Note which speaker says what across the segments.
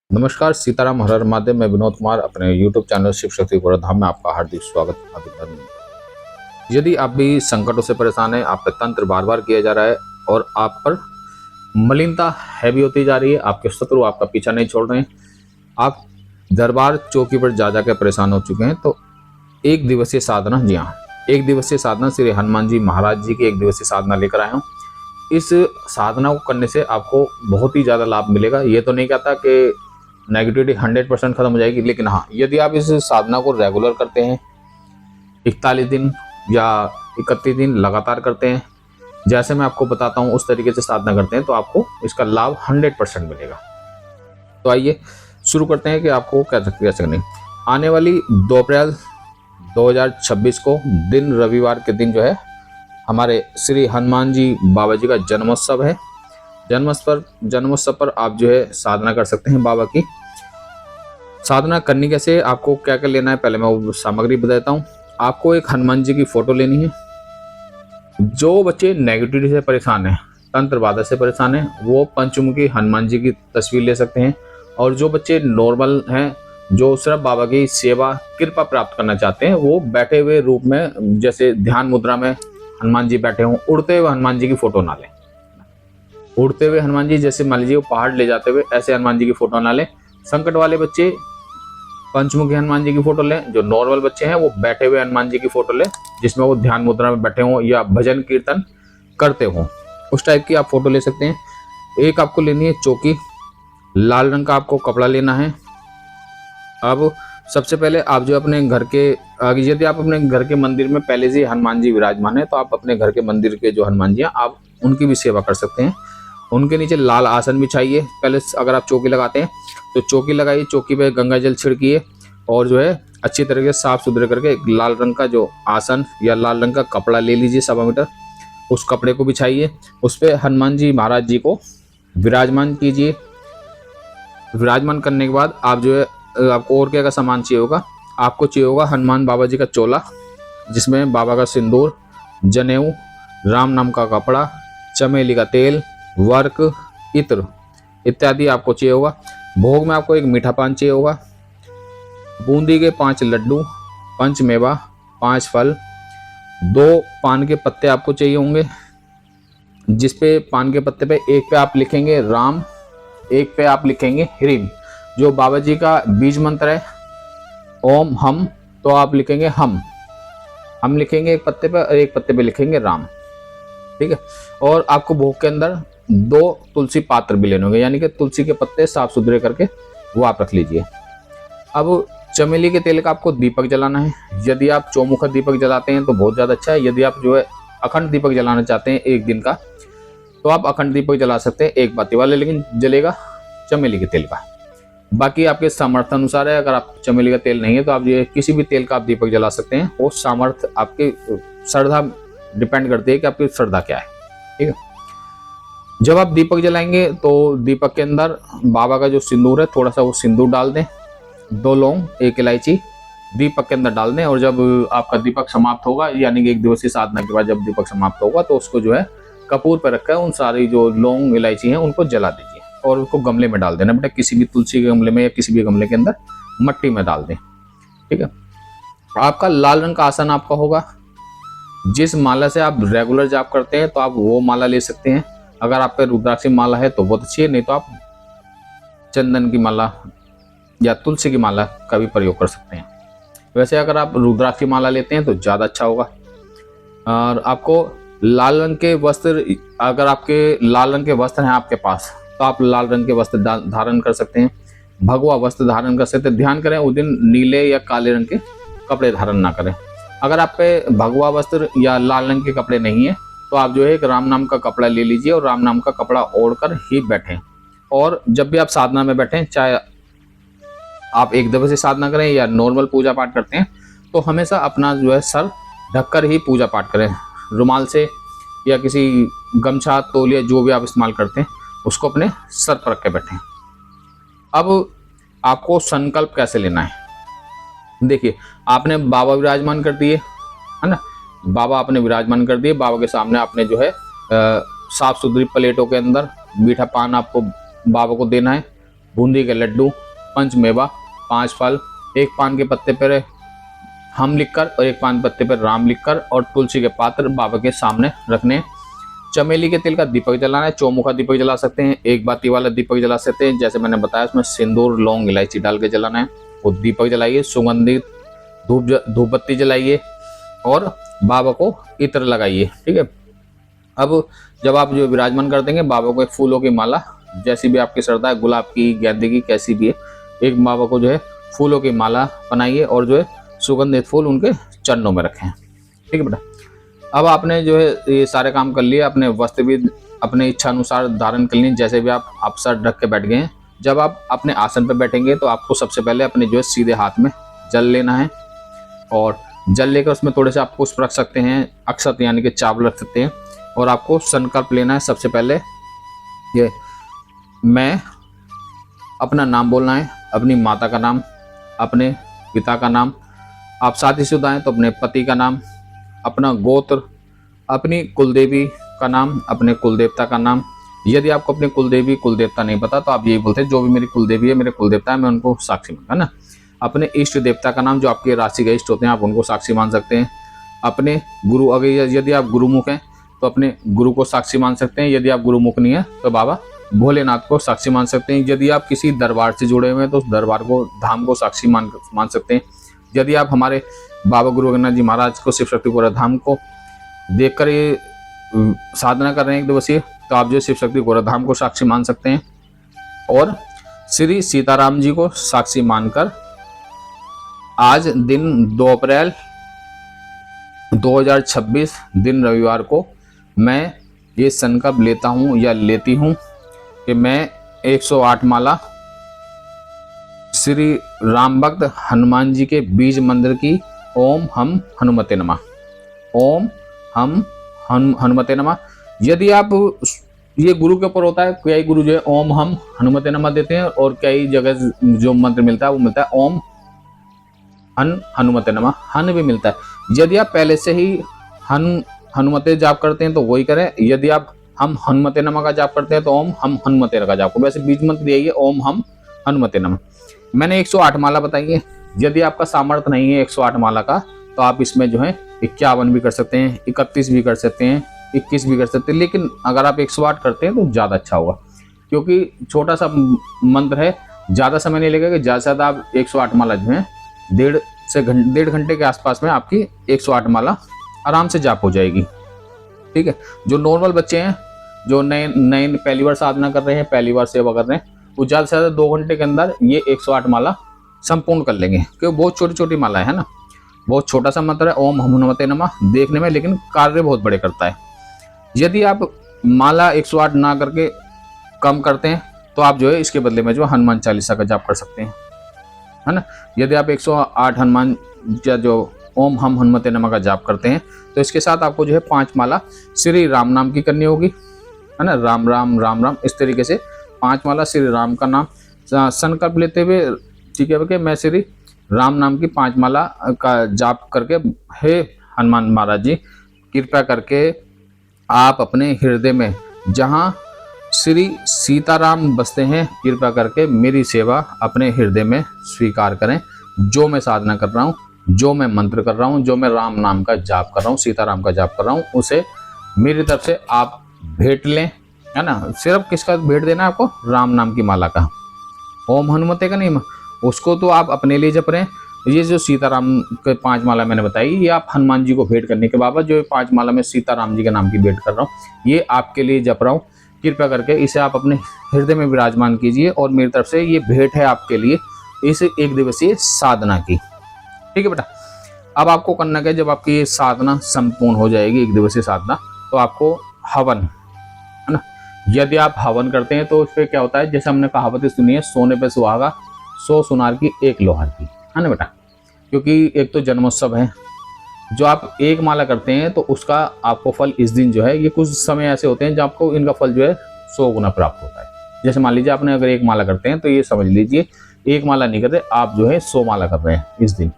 Speaker 1: नमस्कार, सीताराम हर हर महादेव। मैं विनोद कुमार अपने YouTube चैनल शिव शक्ति धाम में आपका हार्दिक स्वागत अभिनंदन। यदि आप भी संकटों से परेशान हैं, आप पे तंत्र बार बार किया जा रहा है और आप पर मलिनता हैवी होती जा रही है, आपके शत्रु आपका पीछा नहीं छोड़ रहे हैं, आप दरबार चौकी पर जा जाकर परेशान हो चुके हैं, तो एक दिवसीय साधना, जी हाँ, एक दिवसीय साधना श्री हनुमान जी महाराज जी की एक दिवसीय साधना लेकर आया हूँ। इस साधना को करने से आपको बहुत ही ज़्यादा लाभ मिलेगा। ये तो नहीं कहता कि नेगेटिविटी 100% खत्म हो जाएगी, लेकिन हाँ, यदि आप इस साधना को रेगुलर करते हैं, 41 दिन या 31 दिन लगातार करते हैं, जैसे मैं आपको बताता हूँ उस तरीके से साधना करते हैं, तो आपको इसका लाभ 100% मिलेगा। तो आइए शुरू करते हैं कि आपको कैसे करनी। आने वाली 2 अप्रैल 2026 को दिन रविवार के दिन जो है हमारे श्री हनुमान जी बाबा जी का जन्मोत्सव है। जन्मोत्सव पर आप जो है साधना कर सकते हैं। बाबा की साधना करनी कैसे, आपको क्या क्या लेना है, पहले मैं वो सामग्री बता देता हूँ। आपको एक हनुमान जी की फोटो लेनी है। जो बच्चे नेगेटिविटी से परेशान हैं, तंत्र बाधा से परेशान हैं, वो पंचमुखी हनुमान जी की तस्वीर ले सकते हैं। और जो बच्चे नॉर्मल हैं, जो सिर्फ बाबा की सेवा कृपा प्राप्त करना चाहते हैं, वो बैठे हुए रूप में, जैसे ध्यान मुद्रा में हनुमान जी बैठे हों, उड़ते हुए हनुमान जी की फोटो ना लें। उड़ते हुए हनुमान जी, जैसे मान लीजिए वो पहाड़ ले जाते हुए, ऐसे हनुमान जी की फोटो ना लें। संकट वाले बच्चे पंचमुखी हनुमान जी की फोटो लें। जो नॉर्मल बच्चे हैं वो बैठे हुए हनुमान जी की फोटो लें, जिसमें वो ध्यान मुद्रा में बैठे हों या भजन कीर्तन करते हों, उस टाइप की आप फोटो ले सकते हैं। एक आपको लेनी है चौकी, लाल रंग का आपको कपड़ा लेना है। अब सबसे पहले आप जो अपने घर के आगे, यदि आप अपने घर के मंदिर में पहले से हनुमान जी विराजमान है, तो आप अपने घर के मंदिर के जो हनुमान जी हैं, आप उनकी भी सेवा कर सकते हैं। उनके नीचे लाल आसन बिछाइए। पहले अगर आप चौकी लगाते हैं तो चौकी लगाइए, चौकी पे गंगा जल छिड़किए और जो है अच्छी तरीके से साफ सुथरे करके एक लाल रंग का जो आसन या लाल रंग का कपड़ा ले लीजिए 1.25 मीटर। उस कपड़े को बिछाइए, उस पर हनुमान जी महाराज जी को विराजमान कीजिए। विराजमान करने के बाद आप जो है, आपको और क्या का सामान चाहिए होगा, आपको चाहिए होगा हनुमान बाबा जी का चोला, जिसमें बाबा का सिंदूर, जनेऊ, राम नाम का कपड़ा, चमेली का तेल, वर्क, इत्र इत्यादि आपको चाहिए होगा। भोग में आपको एक मीठा पान चाहिए होगा, बूंदी के 5 लड्डू, पंचमेवा, 5 फल, 2 पान के पत्ते आपको चाहिए होंगे, जिसपे पान के पत्ते पे एक पे आप लिखेंगे राम, एक पे आप लिखेंगे ह्रीम। जो बाबा जी का बीज मंत्र है ओम हम, तो आप लिखेंगे हम लिखेंगे एक पत्ते पे और एक पत्ते पे लिखेंगे राम, ठीक है। और आपको भोग के अंदर 2 तुलसी पात्र भी लेने होंगे, यानी कि तुलसी के पत्ते साफ सुथरे करके वो आप रख लीजिए। अब चमेली के तेल का आपको दीपक जलाना है। यदि आप चौमुखा दीपक जलाते हैं तो बहुत ज़्यादा अच्छा है। यदि आप जो है अखंड दीपक जलाना चाहते हैं एक दिन का, तो आप अखंड दीपक जला सकते हैं, एक बाती वाले, लेकिन जलेगा चमेली के तेल का। बाकी आपके सामर्थ्य अनुसार है। अगर आप चमेली का तेल नहीं है तो आप ये किसी भी तेल का आप दीपक जला सकते हैं। वो सामर्थ्य, आपकी श्रद्धा डिपेंड करती है कि आपकी श्रद्धा क्या है, ठीक है। जब आप दीपक जलाएंगे तो दीपक के अंदर बाबा का जो सिंदूर है, थोड़ा सा वो सिंदूर डाल दें, 2 लौंग, 1 इलायची दीपक के अंदर डाल दें। और जब आपका दीपक समाप्त होगा, यानी कि एक दिवसीय साधना के बाद जब दीपक समाप्त होगा, तो उसको जो है कपूर पर रखकर उन सारी जो लौंग इलायची हैं उनको जला दीजिए और उसको गमले में डाल देना बेटा, किसी भी तुलसी के गमले में या किसी भी गमले के अंदर मट्टी में डाल दें, ठीक है। आपका लाल रंग का आसन आपका होगा। जिस माला से आप रेगुलर जाप करते हैं तो आप वो माला ले सकते हैं। अगर आप पे रुद्राक्ष माला है तो बहुत अच्छी है, नहीं तो आप चंदन की माला या तुलसी की माला का भी प्रयोग कर सकते हैं। वैसे अगर आप रुद्राक्ष की माला लेते हैं तो ज़्यादा अच्छा होगा। और आपको लाल रंग के वस्त्र, अगर आपके लाल रंग के वस्त्र हैं आपके पास, तो आप लाल रंग के वस्त्र धारण कर सकते हैं, भगवा वस्त्र धारण कर सकते हैं। ध्यान करें उस दिन नीले या काले रंग के कपड़े धारण ना करें। अगर आप पे भगवा वस्त्र या लाल रंग के कपड़े नहीं है तो आप जो है एक राम नाम का कपड़ा ले लीजिए और राम नाम का कपड़ा ओढ़कर ही बैठें। और जब भी आप साधना में बैठें, चाहे आप एक दफे से साधना करें या नॉर्मल पूजा पाठ करते हैं, तो हमेशा अपना जो है सर ढककर ही पूजा पाठ करें। रुमाल से या किसी गमछा, तौलिया, जो भी आप इस्तेमाल करते हैं, उसको अपने सर पर रख के बैठें। अब आपको संकल्प कैसे लेना है, देखिए, आपने बाबा विराजमान कर दिए, है ना, बाबा आपने विराजमान कर दिए। बाबा के सामने आपने जो है साफ सुथरी प्लेटों के अंदर मीठा पान आपको बाबा को देना है। बूंदी के लड्डू, पंचमेवा, 5 फल, एक पान के पत्ते पर हम लिखकर और एक पान पत्ते पर राम लिखकर और तुलसी के पात्र बाबा के सामने रखने। चमेली के तेल का दीपक जलाना है। चौमुखा दीपक जला सकते हैं, एक बाती वाला दीपक जला सकते हैं, जैसे मैंने बताया उसमें सिंदूर, लौंग, इलायची डाल के जलाना है। वो दीपक जलाइए, सुगंधित धूप बत्ती जलाइए और बाबा को इत्र लगाइए। ठीक है। अब जब आप जो विराजमान कर देंगे बाबा को एक फूलों की माला, जैसी भी आपकी श्रद्धा है, गुलाब की, गेंदे की, कैसी भी है, एक बाबा को जो है फूलों की माला बनाइए और जो है सुगंधित फूल उनके चरणों में रखें। ठीक है बेटा। अब आपने जो है ये सारे काम कर लिए, अपने वस्त्र भी अपने इच्छा अनुसार धारण कर लिए, जैसे भी आप सर ढक के बैठ गए हैं। जब आप अपने आसन पर बैठेंगे तो आपको सबसे पहले अपने जो है सीधे हाथ में जल लेना है और जल लेकर उसमें थोड़े से आप पुष्प रख सकते हैं, अक्षत यानी कि चावल रख सकते हैं और आपको संकल्प लेना है। सबसे पहले ये मैं अपना नाम बोलना है, अपनी माता का नाम, अपने पिता का नाम, आप शादीशुदा हैं तो अपने पति का नाम, अपना गोत्र, अपनी कुलदेवी का नाम, अपने कुलदेवता का नाम। यदि आपको अपनी कुलदेवी कुलदेवता नहीं पता तो आप यही बोलते हैं जो भी मेरी कुलदेवी है, मेरे कुलदेवता है, मैं उनको साक्षी मानूंगा, है ना। अपने इष्ट देवता का नाम, जो आपके राशि के इष्ट होते हैं, आप उनको साक्षी मान सकते हैं। अपने गुरु, अगर यदि आप गुरुमुख हैं तो अपने गुरु को साक्षी मान सकते हैं। यदि आप गुरुमुख नहीं है तो बाबा भोलेनाथ को साक्षी मान सकते हैं। यदि आप किसी दरबार से जुड़े हुए हैं तो उस दरबार को, धाम को साक्षी मान सकते हैं। यदि आप हमारे बाबा गुरु गोरखनाथ जी महाराज को, शिव शक्ति धाम को देखकर ये साधना कर रहे हैं एक दिवसीय, तो आप जो शिव शक्ति गोरखधाम को साक्षी मान सकते हैं। और श्री सीताराम जी को साक्षी मानकर आज दिन 2 अप्रैल 2026 दिन रविवार को मैं ये संकल्प लेता हूँ या लेती हूँ कि मैं 108 माला श्री राम भक्त हनुमान जी के बीज मंत्र की ओम हम हनुमते नमः, ओम हम हनुमते नमः। यदि आप, ये गुरु के ऊपर होता है, कई गुरु जो है ओम हम हनुमते नमः देते हैं और कई जगह जो मंत्र मिलता है वो मिलता है ओम हनुमते नमः, हन भी मिलता है। यदि आप पहले से ही हनुमते जाप करते हैं तो वही करें। यदि आप हम हनुमते नमः का जाप करते हैं तो ओम हम हनुमते का जाप करें। वैसे बीज मंत्र यही है, ओम हम हनुमते नमः। मैंने 108 माला बताई है। यदि आपका सामर्थ्य नहीं है 108 माला का तो आप इसमें जो है 51 भी कर सकते हैं, 31 भी कर सकते हैं, 21 भी कर सकते हैं। लेकिन अगर आप 108 करते हैं तो ज़्यादा अच्छा होगा, क्योंकि छोटा सा मंत्र है, ज़्यादा समय नहीं लगेगा। ज़्यादा से ज़्यादा आप 108 माला जो है डेढ़ घंटे के आसपास में आपकी 108 माला आराम से जाप हो जाएगी। ठीक है। जो नॉर्मल बच्चे हैं, जो नए पहली बार साधना कर रहे हैं, पहली बार सेवा कर रहे हैं, वो ज़्यादा से ज़्यादा 2 घंटे के अंदर ये 108 माला संपूर्ण कर लेंगे, क्योंकि बहुत छोटी छोटी माला है ना। बहुत छोटा सा मंत्र है ओम हम हनुमते नमः देखने में, लेकिन कार्य बहुत बड़े करता है। यदि आप माला 108 ना करके कम करते हैं तो आप जो है इसके बदले में जो हनुमान चालीसा का जाप कर सकते हैं, है ना। यदि आप 108 हनुमान या जो ओम हम हनुमते नमः का जाप करते हैं तो इसके साथ आपको जो है 5 माला श्री राम नाम की करनी होगी, है ना। राम राम राम राम, इस तरीके से 5 माला श्री राम का नाम संकल्प लेते हुए, ठीक है, कि मैं श्री राम नाम की 5 माला का जाप करके, हे हनुमान महाराज जी कृपया करके आप अपने हृदय में जहाँ श्री सीताराम बसते हैं, कृपया करके मेरी सेवा अपने हृदय में स्वीकार करें। जो मैं साधना कर रहा हूँ, जो मैं मंत्र कर रहा हूँ, जो मैं राम नाम का जाप कर रहा हूँ, सीताराम का जाप कर रहा हूँ, उसे मेरी तरफ से आप भेंट लें, है ना। सिर्फ किसका भेंट देना है आपको? राम नाम की माला का, ओम हनुमते का नहीं, उसको तो आप अपने लिए जप रहे हैं। ये जो सीताराम के 5 माला मैंने बताई, ये आप हनुमान जी को भेंट करने के बाबत जो 5 माला में सीताराम जी के नाम की भेंट कर रहा हूँ, ये आपके लिए जप रहा हूँ। कृपया करके इसे आप अपने हृदय में विराजमान कीजिए और मेरी तरफ से ये भेंट है आपके लिए इस 1 दिवसीय साधना की। ठीक है बेटा। अब आपको करना क्या, जब आपकी ये साधना संपूर्ण हो जाएगी 1 दिवसीय साधना, तो आपको हवन, है ना। यदि आप हवन करते हैं तो उस पर क्या होता है, जैसे हमने कहावतें सुनी है, सोने पे सुहागा 100 सुनार की 1 लोहार की, है ना बेटा। क्योंकि एक तो जन्मोत्सव है, जो आप 1 माला करते हैं तो उसका आपको फल इस दिन जो है, ये कुछ समय ऐसे होते हैं जब आपको इनका फल जो है 100 गुना प्राप्त होता है। जैसे मान लीजिए आपने अगर 1 माला करते हैं तो ये समझ लीजिए 1 माला नहीं कर रहे, आप जो है 100 माला कर रहे हैं इस दिन।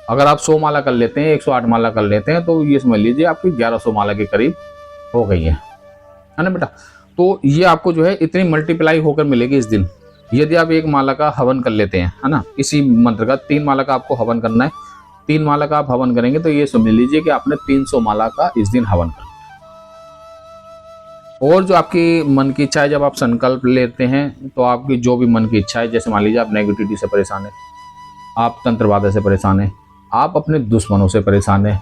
Speaker 1: अगर आप 100 माला कर लेते हैं, 108 माला कर लेते हैं, तो ये समझ लीजिए आपकी 1100 माला के करीब हो गई है ना बेटा। तो ये आपको जो है इतनी मल्टीप्लाई होकर मिलेगी इस दिन, यदि आप एक माला का हवन कर लेते हैं, है ना, इसी मंत्र का 3 माला का आपको हवन करना है। 3 माला का आप हवन करेंगे तो ये समझ लीजिए कि आपने 300 माला का इस दिन हवन कर। और जो आपकी मन की इच्छा है, जब आप संकल्प लेते हैं तो आपकी जो भी मन की इच्छा है, जैसे मान लीजिए आप नेगेटिविटी से परेशान है, आप तंत्रवाद से परेशान है, आप अपने दुश्मनों से परेशान है,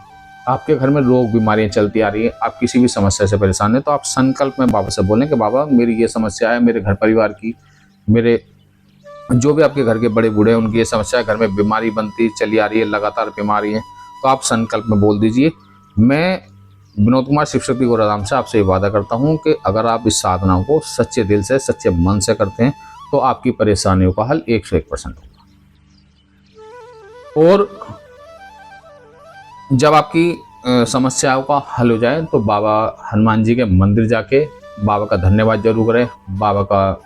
Speaker 1: आपके घर में रोग बीमारियां चलती आ रही है, आप किसी भी समस्या से परेशान है, तो आप संकल्प में बाबा से बोलें कि बाबा मेरी ये समस्या है, मेरे घर परिवार की, मेरे जो भी आपके घर के बड़े बूढ़े हैं उनकी ये समस्या है, घर में बीमारी बनती चली आ रही है, लगातार बीमारी है, तो आप संकल्प में बोल दीजिए। मैं विनोद कुमार शिव शक्ति गोराधाम से आपसे ये वादा करता हूँ कि अगर आप इस साधनाओं को सच्चे दिल से, सच्चे मन से करते हैं तो आपकी परेशानियों का हल 101% होगा। और जब आपकी समस्याओं का हल हो जाए तो बाबा हनुमान जी के मंदिर जाके बाबा का धन्यवाद जरूर करें। बाबा का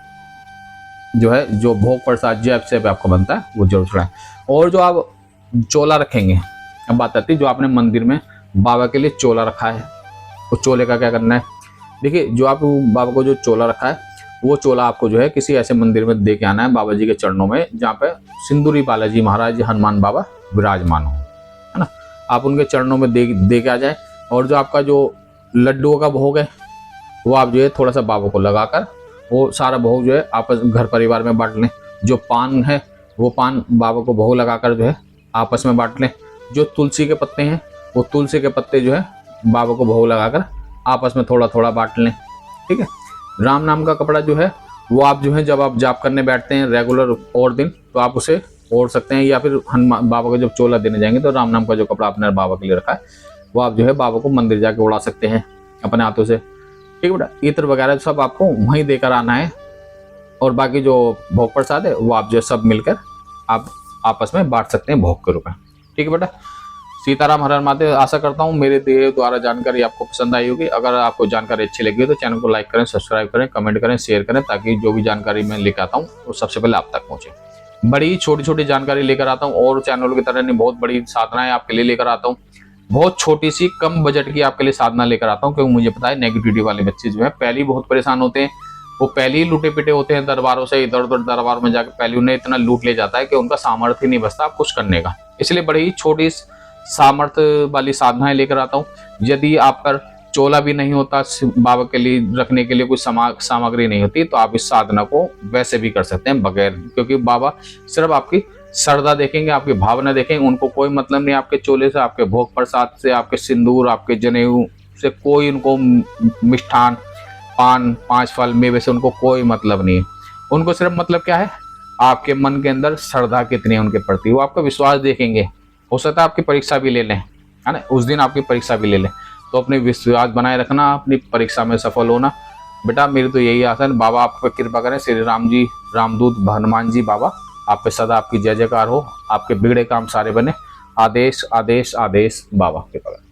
Speaker 1: जो है जो भोग प्रसाद जैब से आपको बनता है वो जरूर चढ़ाएं। और जो आप चोला रखेंगे, अब बात आती है जो आपने मंदिर में बाबा के लिए चोला रखा है, उस चोले का क्या करना है। देखिए, जो आप बाबा को जो चोला रखा है वो चोला आपको जो है किसी ऐसे मंदिर में दे के आना है, बाबा जी के चरणों में, जहाँ पे सिंदूरी बालाजी महाराज हनुमान बाबा विराजमान हो, है ना। आप उनके चरणों में दे के आ जाए। और जो आपका जो लड्डुओं का भोग है वो आप जो है थोड़ा सा बाबा को लगाकर वो सारा भोग जो है आपस घर परिवार में बांट लें। जो पान है वो पान बाबा को भोग लगाकर जो है आपस में बांट लें। जो तुलसी के पत्ते हैं वो तुलसी के पत्ते जो है बाबा को भोग लगाकर आपस में थोड़ा थोड़ा बांट लें, ठीक है। राम नाम का कपड़ा जो है वो आप जो है जब आप जाप करने बैठते हैं रेगुलर और दिन तो आप उसे ओढ़ सकते हैं, या फिर हनुमान बाबा को जब चोला देने जाएंगे तो राम नाम का जो कपड़ा आपने बाबा के लिए रखा है वो आप जो है बाबा को मंदिर जाके उड़ा सकते हैं अपने हाथों से, ठीक है बेटा। इत्र वगैरह सब आपको वहीं देकर आना है। और बाकी जो भोग प्रसाद है वो आप जो सब मिलकर आप आपस में बांट सकते हैं भोग के रूप में, ठीक है बेटा। सीताराम, हर हर महादेव। आशा करता हूँ मेरे दिए द्वारा जानकारी आपको पसंद आई होगी। अगर आपको जानकारी अच्छी लगी हो तो चैनल को लाइक करें, सब्सक्राइब करें, कमेंट करें, शेयर करें, ताकि जो भी जानकारी मैं लेकर आता हूँ वो सबसे पहले आप तक पहुँचे। बड़ी छोटी छोटी जानकारी लेकर आता हूँ और चैनल की तरह नहीं, बहुत बड़ी साधनाएं आपके लिए लेकर आता हूँ। बहुत छोटी सी कम बजट की आपके लिए साधना लेकर आता हूँ, क्योंकि मुझे पता है नेगेटिविटी वाले बच्चे जो है पहले ही बहुत परेशान होते हैं, वो पहले ही लूटे पिटे होते हैं दरबारों से, इधर उधर दरबार में जाकर पहले उन्हें इतना लूट ले जाता है कि उनका सामर्थ्य ही नहीं बचता आप कुछ करने का। इसलिए बड़ी ही छोटी सामर्थ्य वाली साधनाएं लेकर आता हूँ। यदि आप पर चोला भी नहीं होता, बाबा के लिए रखने के लिए कोई सामग्री नहीं होती, तो आप इस साधना को वैसे भी कर सकते हैं बगैर, क्योंकि बाबा सिर्फ आपकी श्रद्धा देखेंगे, आपकी भावना देखेंगे। उनको कोई मतलब नहीं आपके चोले से, आपके भोग प्रसाद से, आपके सिंदूर, आपके जनेऊ से, कोई उनको मिष्ठान, पान, 5 फल, मेवे से उनको कोई मतलब नहीं है। उनको सिर्फ मतलब क्या है, आपके मन के अंदर श्रद्धा कितनी है उनके प्रति, वो आपका विश्वास देखेंगे। हो सकता है आपकी परीक्षा भी ले लें, है ना, उस दिन आपकी परीक्षा भी ले लें, तो अपने विश्वास बनाए रखना, अपनी परीक्षा में सफल होना। बेटा मेरी तो यही आशा है, बाबा आप पर कृपा करें, श्री राम जी, रामदूत हनुमान जी बाबा आप पे सदा आपकी जय जयकार हो, आपके बिगड़े काम सारे बने। आदेश आदेश आदेश बाबा कृपा करें।